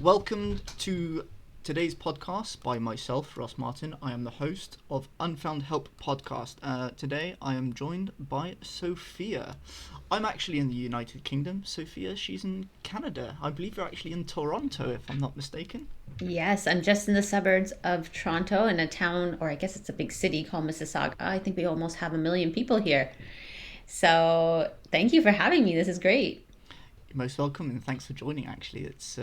Welcome to today's podcast by myself, Ross Martin. I am the host of Unfound Help podcast. Today I am joined by Sophia. I'm actually in the United Kingdom. Sophia, she's in Canada. I believe you're actually in Toronto, if I'm not mistaken. Yes, I'm just in the suburbs of Toronto in a town, or I guess it's a big city called Mississauga. I think we almost have 1 million people here. So thank you for having me. This is great. You're most welcome, and thanks for joining. Actually, it's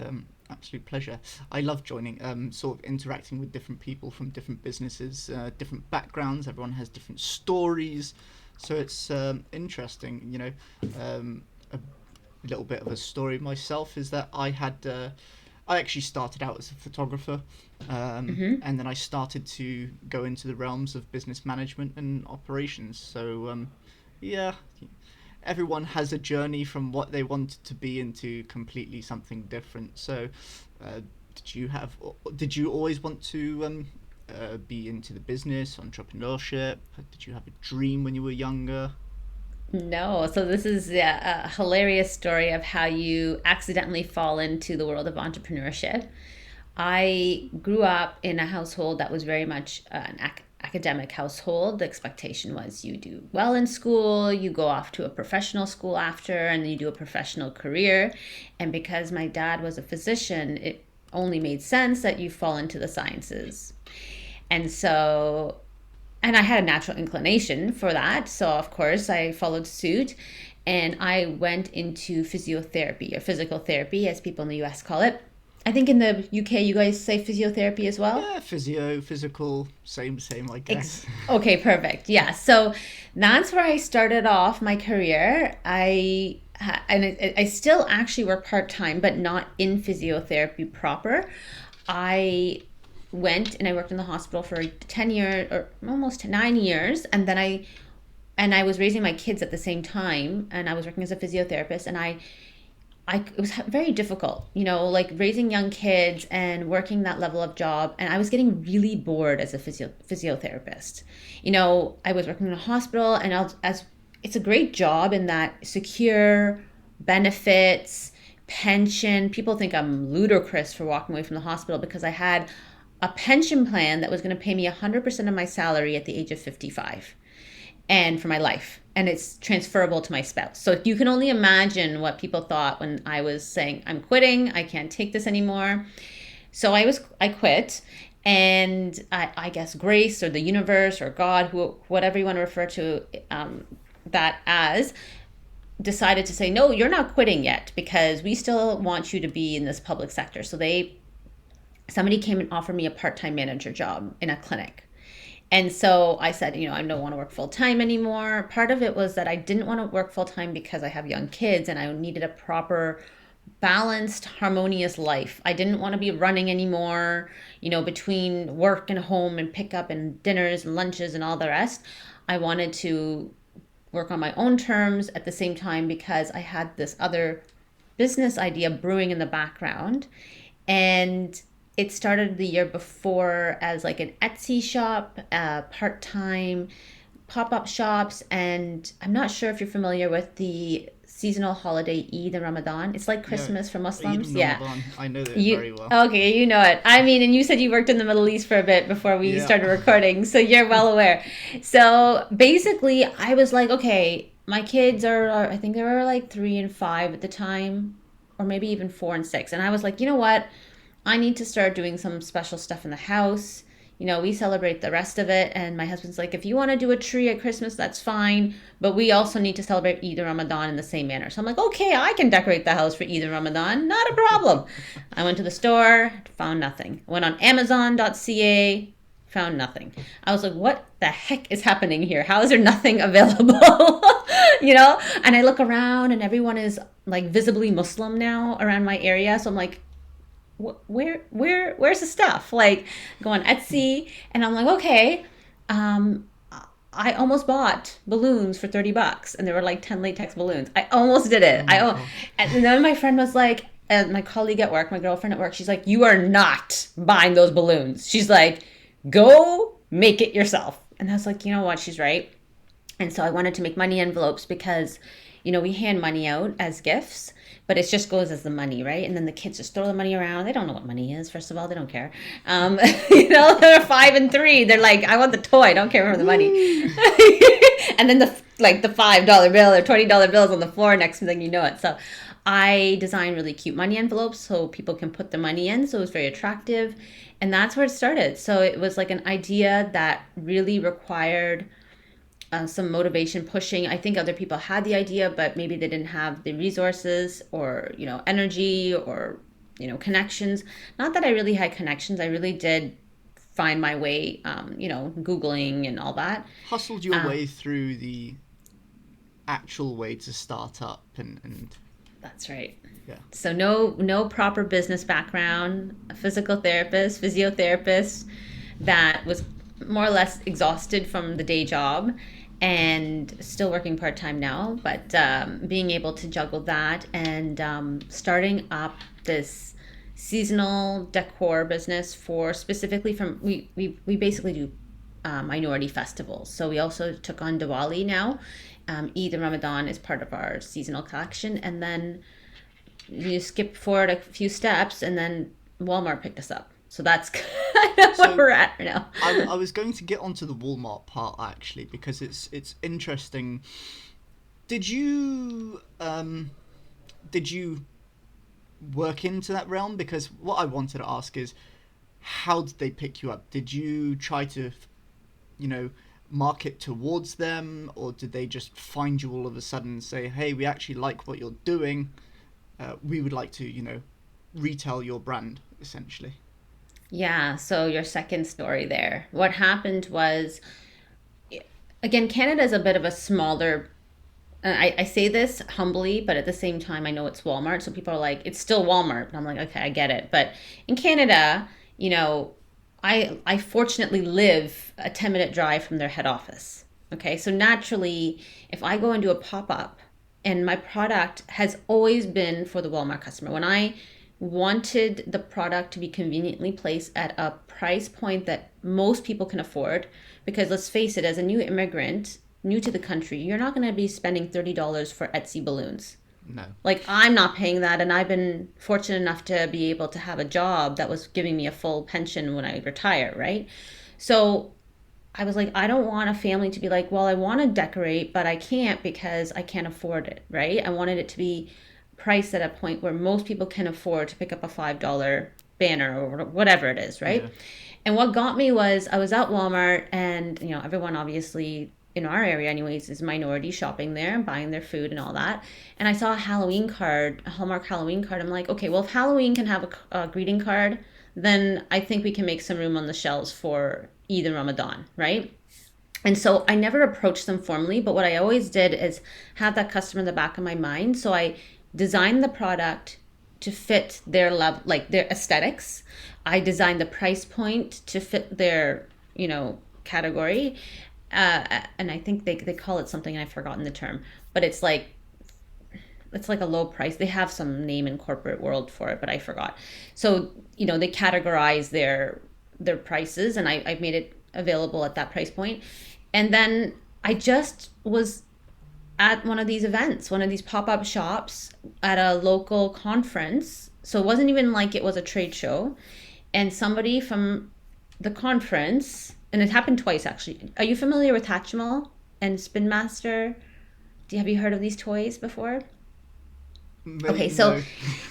absolute pleasure. I love joining, sort of interacting with different people from different businesses, different backgrounds. Everyone has different stories, so it's interesting. A little bit of a story myself is that I actually started out as a photographer, and then I started to go into the realms of business management and operations. So, yeah, everyone has a journey from what they wanted to be into completely something different. So, uh, did you always want to be into the business, entrepreneurship? Did you have a dream when you were younger? No, so this is a hilarious story of how you accidentally fall into the world of entrepreneurship. I grew up in a household that was very much an academic household. The expectation was you do well in school, you go off to a professional school after, and then you do a professional career. And because my dad was a physician, it only made sense that you fall into the sciences. And so, and I had a natural inclination for that. So, of course, I followed suit and I went into physiotherapy or physical therapy, as people in the US call it. I think in the UK, you guys say physiotherapy as well. Yeah, physio, physical, same, I guess. Okay, perfect. Yeah. So that's where I started off my career. I still actually work part time, but not in physiotherapy proper. I went and I worked in the hospital for 10 years or almost 9 years, and I was raising my kids at the same time, and I was working as a physiotherapist, and it was very difficult, like raising young kids and working that level of job. And I was getting really bored as a physiotherapist. I was working in a hospital, and as it's a great job in that secure benefits, pension. People think I'm ludicrous for walking away from the hospital because I had a pension plan that was going to pay me 100% of my salary at the age of 55 and for my life, and it's transferable to my spouse. So you can only imagine what people thought when I was saying I'm quitting, I can't take this anymore. So I quit, and I guess grace or the universe or God, whatever you want to refer to that as, decided to say, no, you're not quitting yet, because we still want you to be in this public sector. So somebody came and offered me a part-time manager job in a clinic. And so I said, I don't want to work full time anymore. Part of it was that I didn't want to work full time because I have young kids and I needed a proper, balanced, harmonious life. I didn't want to be running anymore, between work and home and pickup and dinners and lunches and all the rest. I wanted to work on my own terms at the same time, because I had this other business idea brewing in the background. And it started the year before as like an Etsy shop, part-time pop-up shops. And I'm not sure if you're familiar with the seasonal holiday Eid and Ramadan. It's like Yeah, Christmas for Eid Muslims. and Yeah. Ramadan. I know that You very well. okay, you know it. I mean, and you said you worked in the Middle East for a bit before we Yeah. started recording, so you're well aware. So basically, I was like, okay, my kids are I think they were like 3 and 5 at the time, or maybe even 4 and 6. And I was like, you know what? I need to start doing some special stuff in the house. We celebrate the rest of it. And my husband's like, if you want to do a tree at Christmas, that's fine. But we also need to celebrate Eid and Ramadan in the same manner. So I'm like, okay, I can decorate the house for Eid and Ramadan. Not a problem. I went to the store, found nothing. I went on Amazon.ca, found nothing. I was like, what the heck is happening here? How is there nothing available? And I look around and everyone is like visibly Muslim now around my area. So I'm like, where's the stuff? Like, go on Etsy, and I'm like, okay, um, I almost bought balloons for $30, and there were like 10 latex balloons. I almost did it. Oh my gosh. And then my friend was like, my colleague at work, my girlfriend at work, she's like, you are not buying those balloons. She's like, go make it yourself. And I was like, you know what? She's right. And so I wanted to make money envelopes because, we hand money out as gifts, but it just goes as the money, right? And then the kids just throw the money around. They don't know what money is. First of all, they don't care. They're 5 and 3. They're like, I want the toy. I don't care for the money. And then the $5 bill or $20 bills on the floor. Next thing you know it. So I design really cute money envelopes so people can put the money in. So it was very attractive. And that's where it started. So it was like an idea that really required some motivation pushing. I think other people had the idea, but maybe they didn't have the resources or, energy or, connections. Not that I really had connections. I really did find my way, Googling and all that. Hustled your way through the actual way to start up and That's right. yeah. So no proper business background, a physical therapist, physiotherapist that was more or less exhausted from the day job and still working part-time now, but being able to juggle that and starting up this seasonal decor business for specifically from we basically do minority festivals. So we also took on Diwali now. Eid and Ramadan is part of our seasonal collection, and then you skip forward a few steps and then Walmart picked us up. So that's kind of where we're at right now. I was going to get onto the Walmart part actually because it's interesting. Did you work into that realm? Because what I wanted to ask is, how did they pick you up? Did you try to, market towards them, or did they just find you all of a sudden and say, hey, we actually like what you're doing, we would like to retail your brand essentially? Yeah, so your second story there. What happened was, again, Canada is a bit of a smaller. I say this humbly, but at the same time, I know it's Walmart. So people are like, it's still Walmart. And I'm like, okay, I get it. But in Canada, I fortunately live a 10-minute drive from their head office. Okay, so naturally, if I go into a pop-up and my product has always been for the Walmart customer, when I wanted the product to be conveniently placed at a price point that most people can afford, because let's face it, as a new immigrant, new to the country, you're not going to be spending $30 for Etsy balloons. No. Like, I'm not paying that, and I've been fortunate enough to be able to have a job that was giving me a full pension when I retire, right? So I was like, I don't want a family to be like, well, I want to decorate, but I can't because I can't afford it, right? I wanted it to be priced at a point where most people can afford to pick up a $5 banner or whatever it is, right? Yeah. And what got me was I was at Walmart, and everyone obviously in our area anyways is minority shopping there and buying their food and all that. And I saw a Halloween card, a Hallmark Halloween card. I'm like, okay, well, if Halloween can have a greeting card, then I think we can make some room on the shelves for Eid and Ramadan, right? And so I never approached them formally, but what I always did is have that customer in the back of my mind. So I designed the product to fit their love, like their aesthetics. I designed the price point to fit their, category. And I think they call it something, and I've forgotten the term, but it's like a low price. They have some name in corporate world for it, but I forgot. So, they categorize their prices, and I made it available at that price point. And then I just was at one of these events, one of these pop-up shops at a local conference. So it wasn't even like it was a trade show. And somebody from the conference, and it happened twice actually. Are you familiar with Hatchimal and Spin Master? Have you heard of these toys before? Okay, so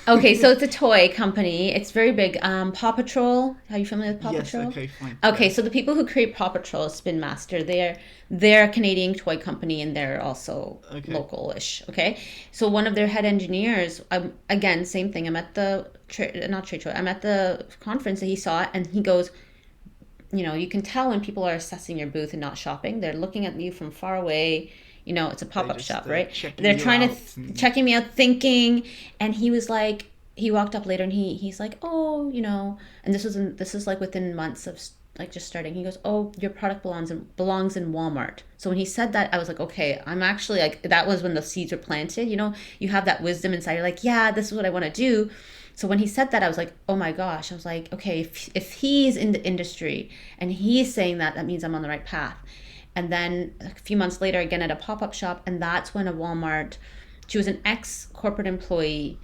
it's a toy company. It's very big. Paw Patrol. Are you familiar with Paw Patrol? Yes. Okay, fine. Okay, yeah. So the people who create Paw Patrol, Spin Master, they're a Canadian toy company, and they're also local-ish. Okay, so one of their head engineers, again, same thing. I'm at the not trade show. I'm at the conference, and he saw it, and he goes, you can tell when people are assessing your booth and not shopping. They're looking at you from far away. It's a pop-up shop, right? They're trying to checking me out, thinking. And he was like, he walked up later, and he's like, oh, and this is like within months of like just starting. He goes, oh, your product belongs in Walmart. So when he said that, I was like, okay, I'm actually like, that was when the seeds were planted. You have that wisdom inside. You're like, yeah, this is what I want to do. So when he said that, I was like, oh my gosh. I was like, okay, if he's in the industry and he's saying that, that means I'm on the right path. And then a few months later, again at a pop-up shop, and that's when a Walmart, she was an ex-corporate employee,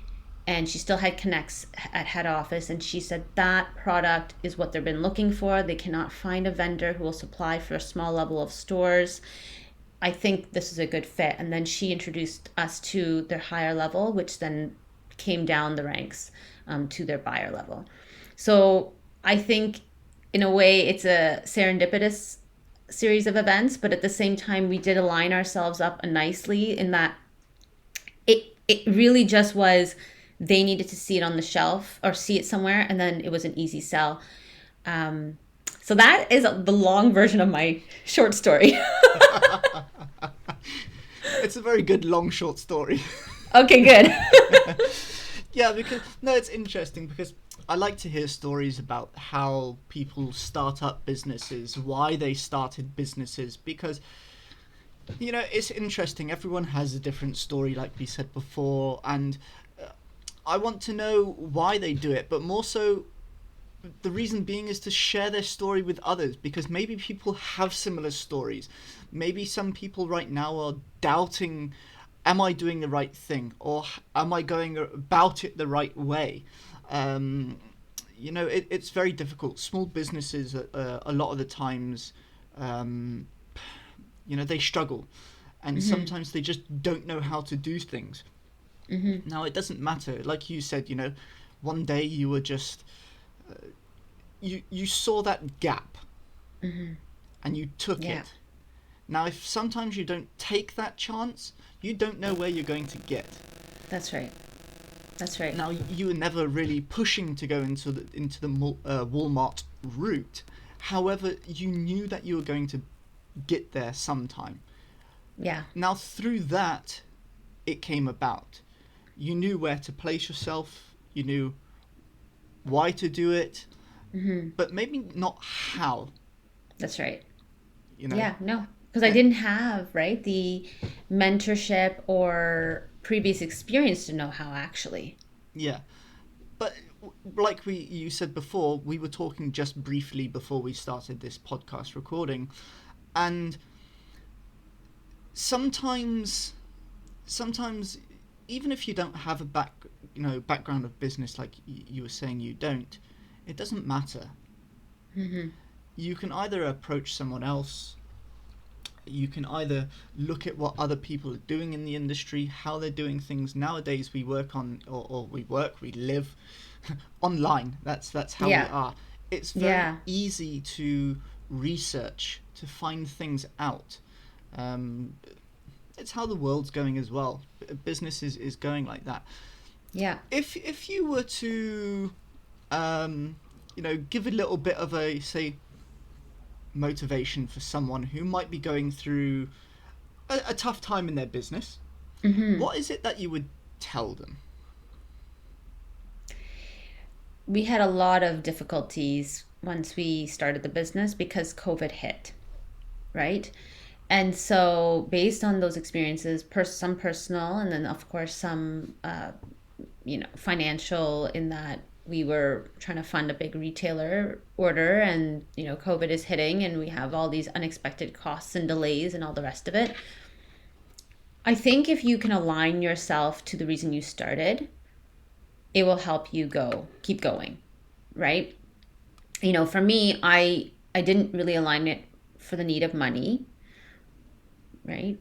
and she still had connects at head office, and she said that product is what they've been looking for. They cannot find a vendor who will supply for a small level of stores. I think this is a good fit. And then she introduced us to their higher level, which then came down the ranks to their buyer level. So I think in a way it's a serendipitous series of events, but at the same time we did align ourselves up nicely in that it really just was they needed to see it on the shelf or see it somewhere, and then it was an easy sell. So that is the long version of my short story. It's a very good long short story. Okay, good. Yeah, because no, it's interesting because I like to hear stories about how people start up businesses, why they started businesses, because it's interesting. Everyone has a different story, like we said before, and I want to know why they do it, but more so the reason being is to share their story with others, because maybe people have similar stories. Maybe some people right now are doubting, am I doing the right thing, or am I going about it the right way? It's very difficult. Small businesses a lot of the times they struggle, and sometimes they just don't know how to do things. Now it doesn't matter, like you said, one day you were just you saw that gap, and you took it. Now if sometimes you don't take that chance, you don't know where you're going to get. That's right. Now you were never really pushing to go into the Walmart route. However, you knew that you were going to get there sometime. Yeah. Now through that, it came about. You knew where to place yourself. You knew why to do it, but maybe not how. That's right. You know. Yeah. No, because I didn't have the mentorship or previous experience to know how actually. Yeah, but like you said before, we were talking just briefly before we started this podcast recording, and sometimes even if you don't have a background of business, like you were saying you don't, it doesn't matter. You can either approach someone else, you can either look at what other people are doing in the industry, how they're doing things. Nowadays we work on, or we live online. That's how we are. It's very easy to research, to find things out. It's how the world's going as well. Business is going like that. Yeah. If you were to, give a little bit of a, say, motivation for someone who might be going through a tough time in their business, what is it that you would tell them? We had a lot of difficulties once we started the business because COVID hit, right? And so based on those experiences, some personal, and then of course some financial, in that we were trying to fund a big retailer order, and COVID is hitting and we have all these unexpected costs and delays and all the rest of it. I think if you can align yourself to the reason you started, it will help you keep going, right? For me, I didn't really align it for the need of money, right?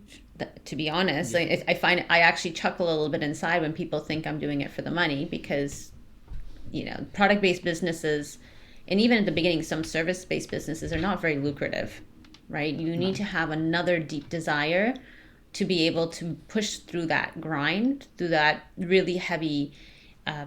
To be honest, I find I actually chuckle a little bit inside when people think I'm doing it for the money, because product-based businesses, and even at the beginning some service-based businesses, are not very lucrative, right? You need to have another deep desire to be able to push through that grind, through that really heavy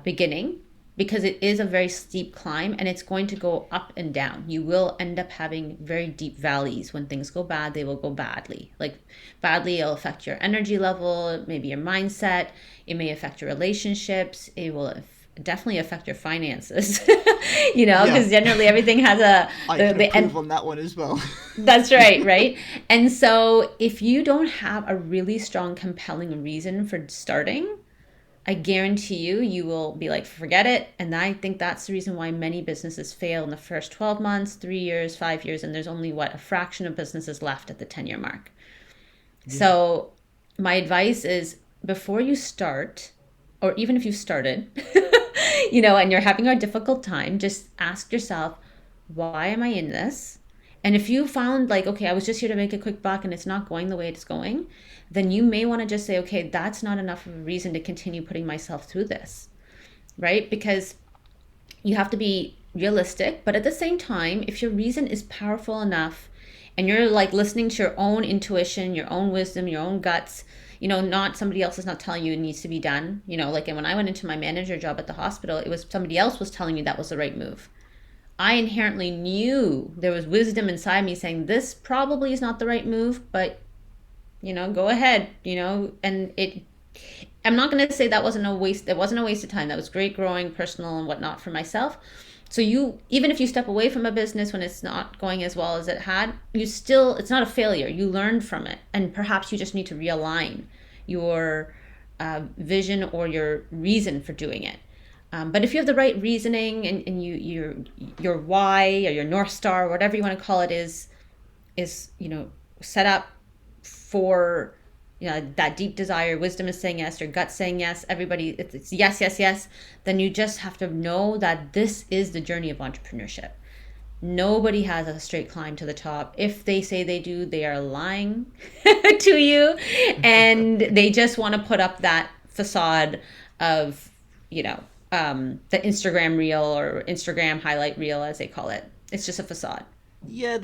beginning, because it is a very steep climb and it's going to go up and down. You will end up having very deep valleys. When things go bad, they will go badly. It'll affect your energy level, maybe your mindset. It may affect your relationships. It will definitely affect your finances, because generally everything has I can improve on that one as well. That's right. And so if you don't have a really strong, compelling reason for starting, I guarantee you will be like, forget it. And I think that's the reason why many businesses fail in the first 12 months, 3 years, 5 years, and there's only a fraction of businesses left at the 10-year mark. Yeah. So my advice is, before you start, or even if you started, and you're having a difficult time, just ask yourself, why am I in this? And if you found like, okay, I was just here to make a quick buck and it's not going the way it's going, then you may want to just say, okay, that's not enough of a reason to continue putting myself through this, right? Because you have to be realistic, but at the same time, if your reason is powerful enough and you're like listening to your own intuition, your own wisdom, your own guts, not somebody else is not telling you it needs to be done. Like when I went into my manager job at the hospital, it was somebody else was telling me that was the right move. I inherently knew there was wisdom inside me saying this probably is not the right move, but go ahead, and I'm not going to say that wasn't a waste. It wasn't a waste of time. That was great growing personal and whatnot for myself. So even if you step away from a business when it's not going as well as it had, it's not a failure. You learned from it. And perhaps you just need to realign your vision or your reason for doing it. But if you have the right reasoning and your why or your North Star, whatever you want to call it, is set up for that deep desire, wisdom is saying yes, your gut saying yes, everybody, it's yes, yes, yes, then you just have to know that this is the journey of entrepreneurship. Nobody has a straight climb to the top. If they say they do, they are lying to you, and they just want to put up that facade of the Instagram reel or Instagram highlight reel, as they call it. It's just a facade. Yeah,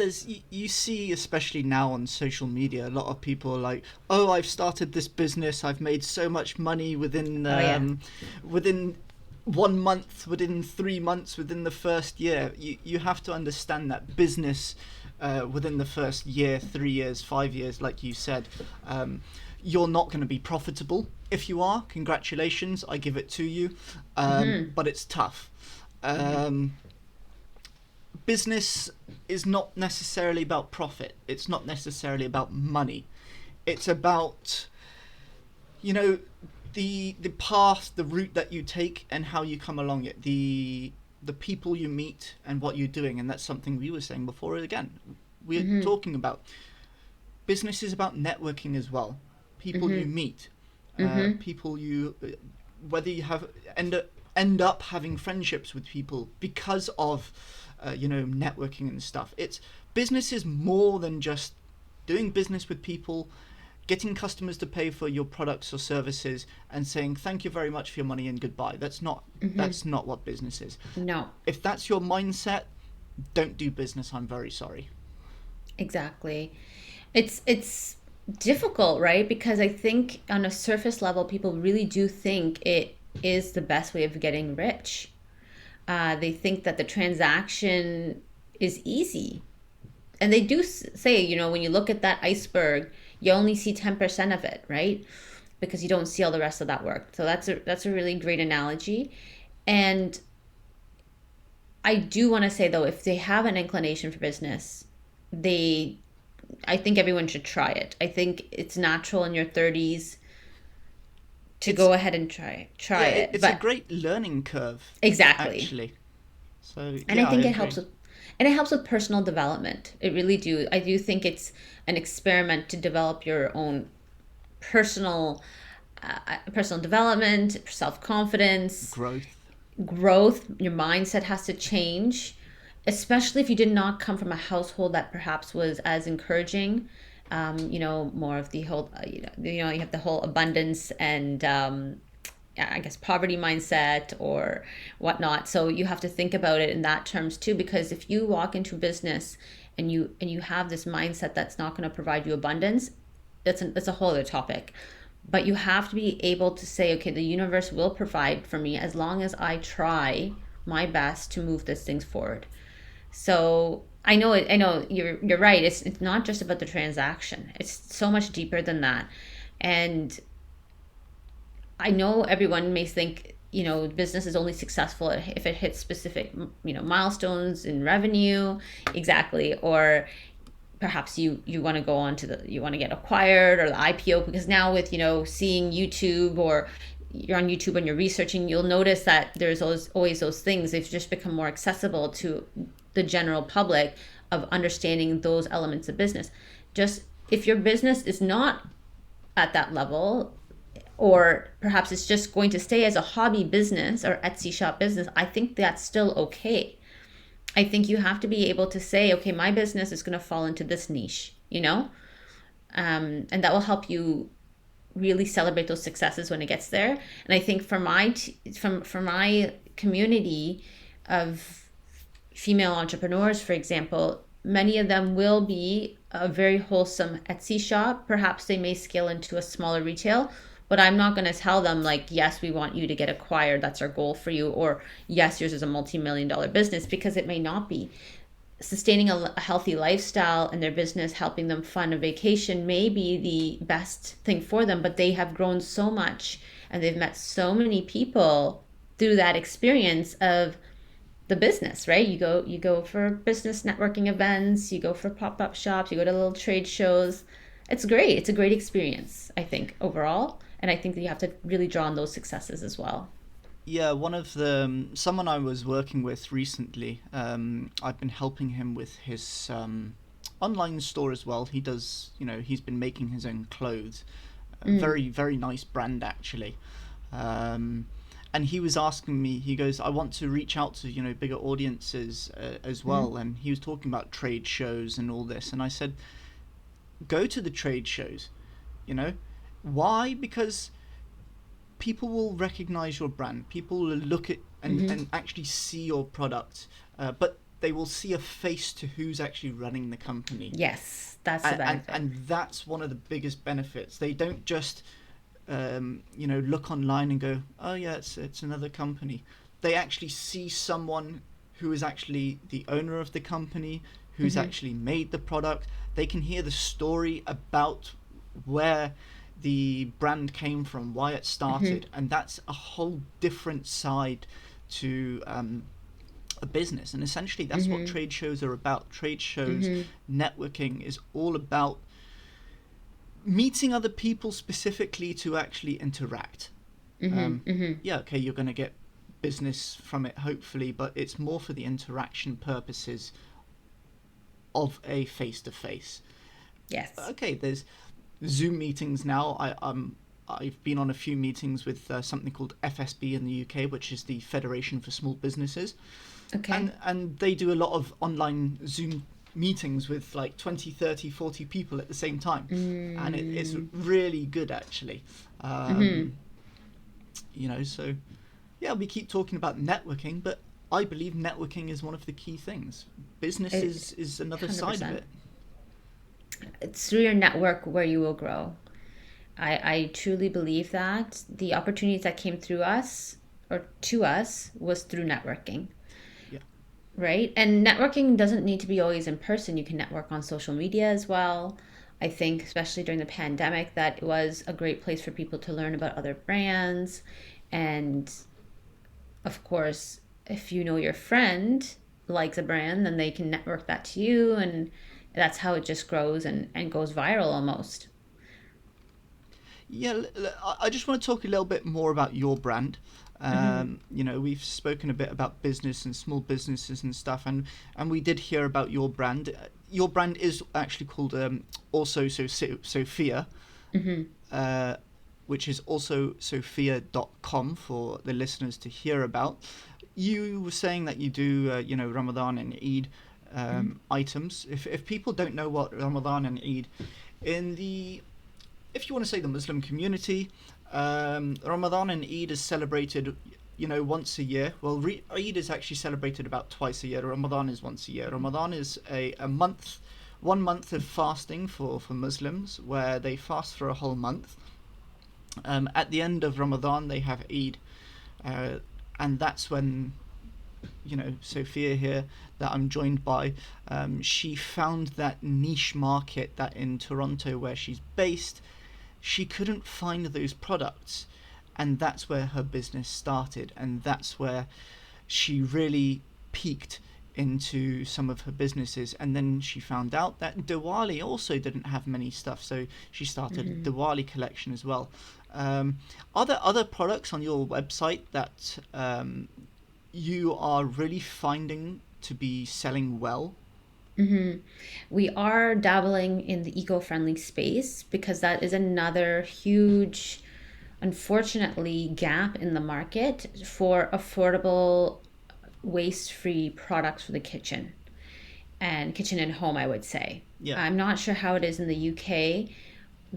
you see, especially now on social media, a lot of people are like, "Oh, I've started this business. I've made so much money within 1 month, within 3 months, within the first year." You have to understand that business within the first year, 3 years, 5 years, like you said, you're not going to be profitable. If you are, congratulations, I give it to you. But it's tough. Business is not necessarily about profit. It's not necessarily about money. It's about, the path, the route that you take and how you come along it, the people you meet and what you're doing. And that's something we were saying before. Again, we're talking about business is about networking as well. People you meet, people whether you end up having friendships with people because of networking and stuff. Business is more than just doing business with people, getting customers to pay for your products or services and saying thank you very much for your money and goodbye. That's not what business is. No. If that's your mindset, don't do business. I'm very sorry. Exactly. It's difficult, right? Because I think on a surface level, people really do think it is the best way of getting rich. They think that the transaction is easy. And they do say, when you look at that iceberg, you only see 10% of it, right? Because you don't see all the rest of that work. So that's a really great analogy. And I do want to say, though, if they have an inclination for business, I think everyone should try it. I think it's natural in your 30s to go ahead and try it. It's a great learning curve. Exactly. Actually. So, and I think it helps with personal development. It really do. I do think it's an experiment to develop your own personal development, self-confidence, growth. Your mindset has to change, especially if you did not come from a household that perhaps was as encouraging. More of the whole, you have the whole abundance and I guess poverty mindset or whatnot. So you have to think about it in that terms too, because if you walk into business and you have this mindset that's not going to provide you abundance, that's a whole other topic. But you have to be able to say, okay, the universe will provide for me as long as I try my best to move these things forward. So I know you're right. It's not just about the transaction. It's so much deeper than that. And I know everyone may think, business is only successful if it hits specific, milestones in revenue. Exactly. Or perhaps you want to go on you want to get acquired or the IPO, because now with, seeing YouTube, or you're on YouTube and you're researching, you'll notice that there's always those things. They've just become more accessible to the general public of understanding those elements of business. Just if your business is not at that level, or perhaps it's just going to stay as a hobby business or Etsy shop business, I think that's still okay. I think you have to be able to say, okay, my business is going to fall into this niche, and that will help you really celebrate those successes when it gets there. And I think for my community of female entrepreneurs, for example, many of them will be a very wholesome Etsy shop. Perhaps they may scale into a smaller retail, but I'm not going to tell them, like, yes, we want you to get acquired. That's our goal for you. Or yes, yours is a multi-million-dollar business, because it may not be. Sustaining a healthy lifestyle in their business, helping them fund a vacation may be the best thing for them, but they have grown so much and they've met so many people through that experience of the business, right? You go for business networking events, you go for pop-up shops, you go to little trade shows. It's great. It's a great experience, I think, overall. And I think that you have to really draw on those successes as well. Yeah, one of the someone I was working with recently. I've been helping him with his online store as well. He does, he's been making his own clothes. Mm, Very very nice brand actually. Um, and he was asking me. He goes, "I want to reach out to bigger audiences as mm, well." And he was talking about trade shows and all this. And I said, "Go to the trade shows." You know, why? Because people will recognize your brand. People will look at mm-hmm. and actually see your product, but they will see a face to who's actually running the company, Yes, that's the and benefit. that's one of the biggest benefits. They don't just look online and go, oh yeah, it's another company. They actually see someone who is actually the owner of the company, who's Mm-hmm. actually made the product. They can hear the story about where the brand came from, why it Mm-hmm. started, and that's a whole different side to a business. And essentially, that's what Mm-hmm. trade shows are about. Trade shows, Mm-hmm. networking is all about meeting other people specifically to actually interact. Mm-hmm. Um, Mm-hmm. yeah, okay, you're going to get business from it, hopefully, but it's more for the interaction purposes of a face to face. Yes. Okay, there's Zoom meetings now. I've been on a few meetings with something called FSB in the UK, which is the Federation for Small Businesses, Okay. and they do a lot of online Zoom meetings with like 20, 30, 40 people at the same time, and it's Mm. really good actually. Mm-hmm. Um, so yeah, we keep talking about networking, but I believe networking is one of the key things. Business It, is another side of 100%. it. It's through your network where you will grow. I truly believe that the opportunities that came through us or to us was through networking, Yeah. right? And networking doesn't need to be always in person. You can network on social media as well. I think, especially during the pandemic, that it was a great place for people to learn about other brands. And of course, if you know your friend likes a brand, then they can network that to you. And that's how it just grows and goes viral almost. Yeah, I just want to talk a little bit more about your brand. Mm-hmm. We've spoken a bit about business and small businesses and stuff, and we did hear about your brand. Your brand is actually called Also Sophia, Mm-hmm. uh, which is also sophia.com for the listeners to hear about. You were saying that you do, Ramadan and Eid Mm-hmm. items. If people don't know what Ramadan and Eid, in the if you want to say the Muslim community, Ramadan and Eid is celebrated, once a year. Well, Eid is actually celebrated about twice a year. Ramadan is once a year. Ramadan is a month, 1 month of fasting for Muslims, where they fast for a whole month. At the end of Ramadan, they have Eid, uh, and that's when Sophia here that I'm joined by, she found that niche market that in Toronto where she's based, she couldn't find those products, and that's where her business started, and that's where she really peaked into some of her businesses. And then she found out that Diwali also didn't have many stuff, so she started a Mm-hmm. Diwali collection as well. Are there other products on your website that you are really finding to be selling well? Mm-hmm. We are dabbling in the eco-friendly space because that is another huge unfortunately, gap in the market for affordable, waste-free products for the kitchen and kitchen and home, I would say. Yeah. I'm not sure how it is in the UK.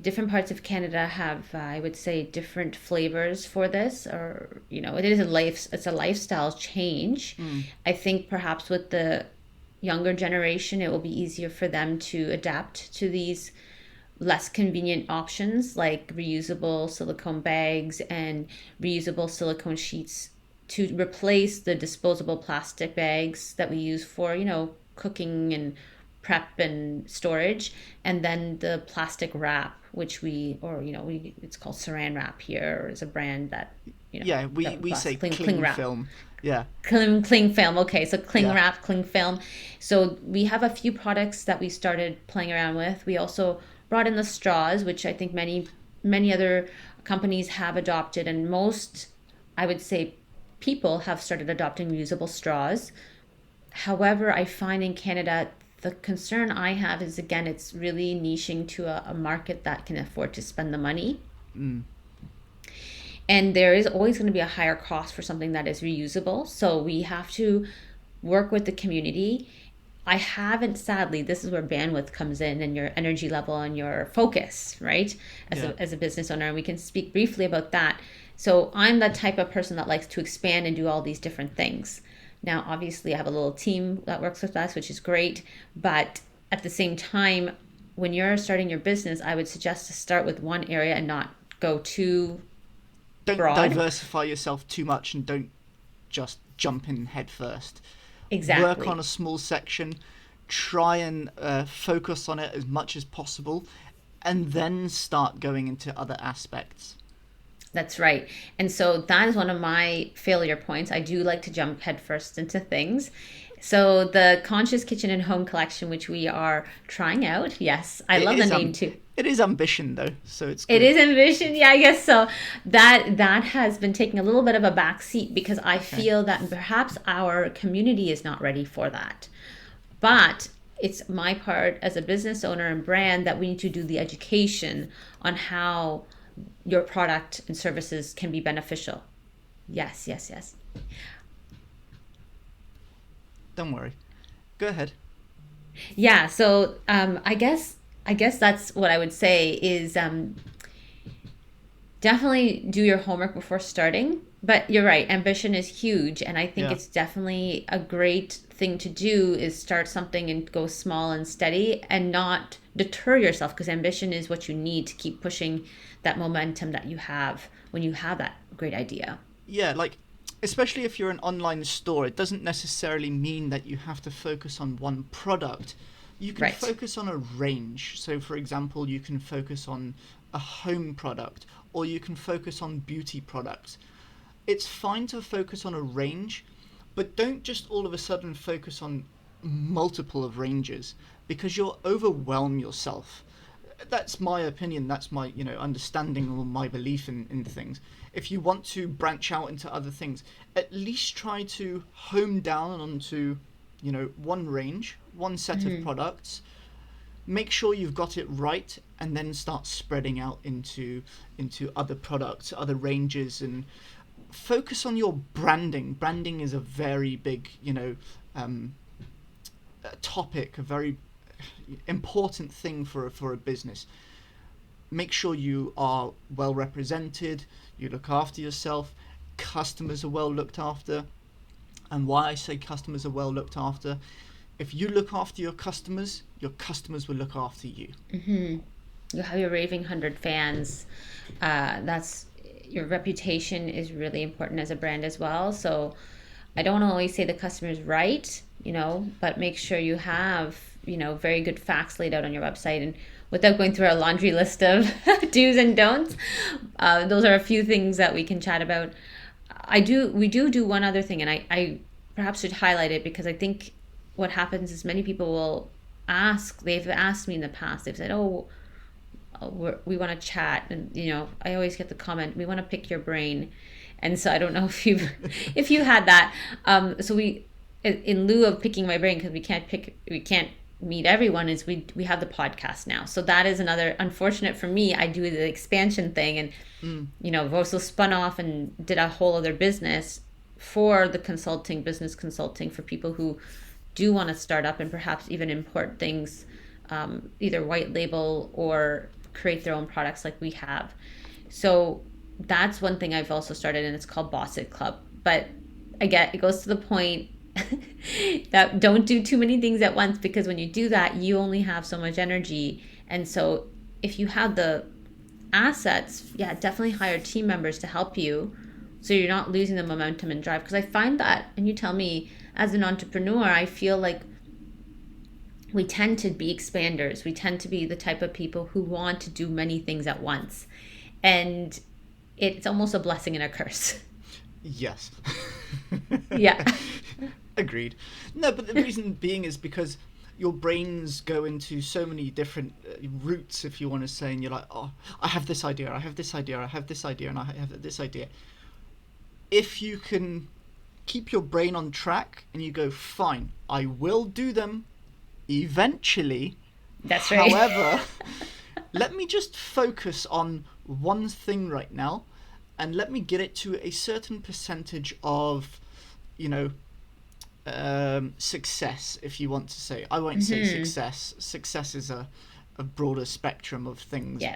Different parts of Canada have, I would say, different flavors for this, or it is it's a lifestyle change. I think perhaps with the younger generation, it will be easier for them to adapt to these less convenient options like reusable silicone bags and reusable silicone sheets to replace the disposable plastic bags that we use for, cooking and prep and storage, and then the plastic wrap, which it's called Saran Wrap here, is a brand that, Yeah, we say cling cling wrap. film. Yeah. Cling film. Okay, so cling Yeah. wrap, cling film. So we have a few products that we started playing around with. We also brought in the straws, which I think many other companies have adopted, and most, I would say, people have started adopting reusable straws. However, I find in Canada, the concern I have is, again, it's really niching to a market that can afford to spend the money. And there is always going to be a higher cost for something that is reusable. So we have to work with the community. I haven't, sadly, this is where bandwidth comes in and your energy level and your focus, right? Yeah. As a business owner, and we can speak briefly about that. So I'm the type of person that likes to expand and do all these different things. Now, obviously, I have a little team that works with us, which is great. But at the same time, when you're starting your business, I would suggest to start with one area and not go too Don't broad. diversify yourself too much, and don't just jump in head first. Exactly. Work on a small section, try and focus on it as much as possible, and then start going into other aspects. That's right. And so that is one of my failure points. I do like to jump headfirst into things. So the Conscious Kitchen and Home collection, which we are trying out. Yes, I love the name too. It is ambition though, so it's good. It is ambition. Yeah, I guess so. That has been taking a little bit of a back seat because I feel that perhaps our community is not ready for that. But it's my part as a business owner and brand that we need to do the education on how your product and services can be beneficial. Yes. Don't worry. Go ahead. Yeah. So I guess that's what I would say is definitely do your homework before starting. But you're right. Ambition is huge, and I think it's definitely a great thing to do is start something and go small and steady, and not deter yourself, because ambition is what you need to keep pushing that momentum that you have when you have that great idea. Yeah, like, especially if you're an online store, it doesn't necessarily mean that you have to focus on one product. You can focus on a range. So, for example, you can focus on a home product, or you can focus on beauty products. It's fine to focus on a range, but don't just all of a sudden focus on multiple of ranges, because you'll overwhelm yourself. That's my opinion. That's my understanding or my belief in things. If you want to branch out into other things, at least try to home down onto one range, one set of products. Make sure you've got it right, and then start spreading out into other products, other ranges, and focus on your branding. Branding is a very big topic, a very important thing for a business. Make sure you are well represented, you look after yourself, customers are well looked after. And why I say customers are well looked after, if you look after your customers will look after you. You have your raving 100 fans. That's your reputation is really important as a brand as well. So I don't always say the customer's right, but make sure you have very good facts laid out on your website, and without going through a laundry list of do's and don'ts. Those are a few things that we can chat about. We do one other thing, and I perhaps should highlight it, because I think what happens is many people will they've asked me in the past, they've said, we want to chat, and I always get the comment, we want to pick your brain. And so I don't know if you had that. So we, in lieu of picking my brain, because we can't meet everyone is we have the podcast now. So that is another unfortunate for me. I do the expansion thing, and Mm. I've also spun off and did a whole other business for the consulting, business consulting for people who do want to start up and perhaps even import things, either white label or create their own products like we have. So that's one thing I've also started, and it's called Boss It Club. But again, it goes to the point that don't do too many things at once, because when you do that, you only have so much energy. And so if you have the assets, yeah, definitely hire team members to help you so you're not losing the momentum and drive. Because I find that, and you tell me, as an entrepreneur, I feel like we tend to be expanders. We tend to be the type of people who want to do many things at once. And it's almost a blessing and a curse. Yes. Yeah. Agreed. No, but the reason being is because your brains go into so many different routes, if you want to say, and you're like, oh, I have this idea, I have this idea, I have this idea, and I have this idea. If you can keep your brain on track and you go, fine, I will do them eventually. That's right. However, let me just focus on one thing right now, and let me get it to a certain percentage of, success, if you want to say. I won't say success. Success is a broader spectrum of things. Yes.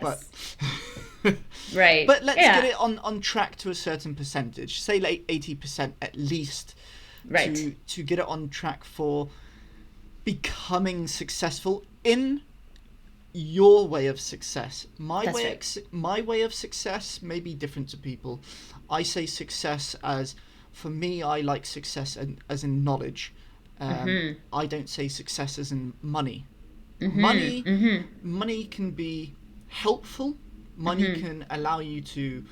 But right. But let's get it on track to a certain percentage. Say like 80% at least. Right. To get it on track for becoming successful in your way of success. My way of success may be different to people. I say success as, for me, I like success as in knowledge. I don't say success as in money. Money can be helpful. Money can allow you to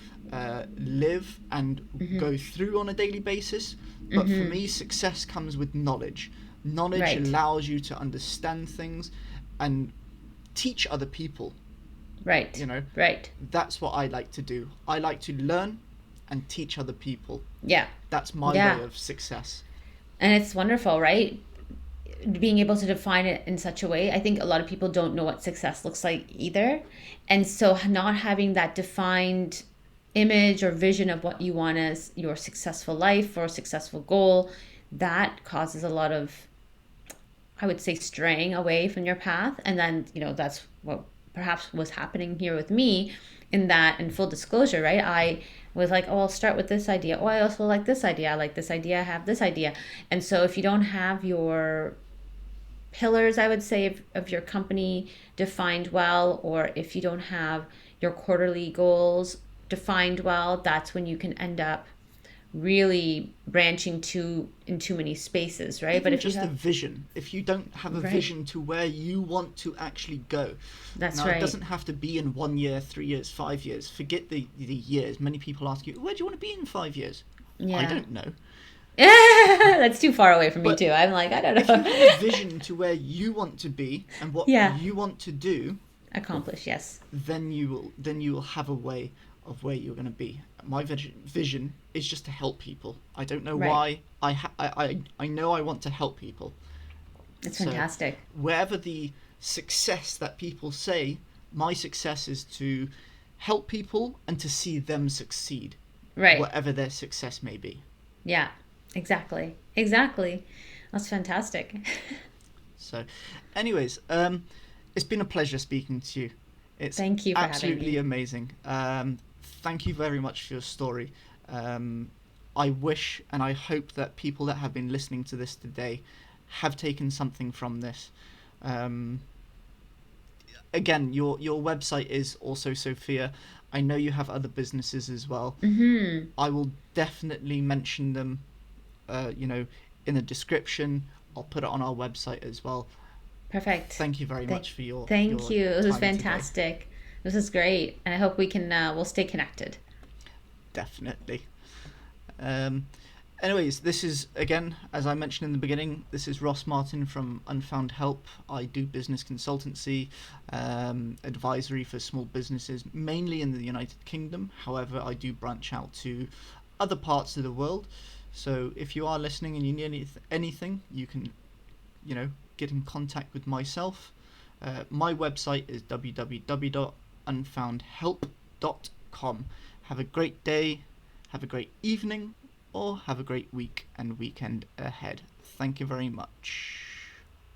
live and go through on a daily basis. But for me, success comes with knowledge. Knowledge allows you to understand things and teach other people. Right. Right. That's what I like to do. I like to learn and teach other people. Yeah. That's my way of success. And it's wonderful, right? Being able to define it in such a way. I think a lot of people don't know what success looks like either. And so not having that defined image or vision of what you want as your successful life or successful goal, that causes a lot of, I would say, straying away from your path. And then, that's what perhaps was happening here with me, in that, in full disclosure, right? I was like, oh, I'll start with this idea. Oh, I also like this idea. I like this idea. I have this idea. And so if you don't have your pillars, I would say, of your company defined well, or if you don't have your quarterly goals defined well, that's when you can end up really branching in too many spaces, right? Even but if just you have a vision, if you don't have a vision to where you want to actually go, that's now, right. It doesn't have to be in 1 year, 3 years, 5 years. Forget the years. Many people ask you, where do you want to be in 5 years? Yeah. I don't know. That's too far away from me too. I'm like, I don't know. If you have a vision to where you want to be and what you want to do, accomplish, yes, then you will have a way of where you're going to be. My vision is just to help people. I don't know why. I know I want to help people. It's fantastic. Wherever the success that people say, my success is to help people and to see them succeed. Right. Whatever their success may be. Yeah, exactly. That's fantastic. So, anyways, it's been a pleasure speaking to you. Thank you for absolutely having me. Amazing. Thank you very much for your story. I wish and I hope that people that have been listening to this today have taken something from this. Again, your website is Also Sophia. I know you have other businesses as well. I will definitely mention them, in the description. I'll put it on our website as well. Perfect. Thank you very much for your Thank you. It was time fantastic. Today. This is great, and I hope we can we'll stay connected. Definitely. Anyways, this is, again, as I mentioned in the beginning, this is Ross Martin from Unfound Help. I do business consultancy, advisory for small businesses, mainly in the United Kingdom. However, I do branch out to other parts of the world. So if you are listening and you need anything, you can get in contact with myself. My website is www.unfoundhelp.com. Have a great day, have a great evening, or have a great week and weekend ahead. Thank you very much.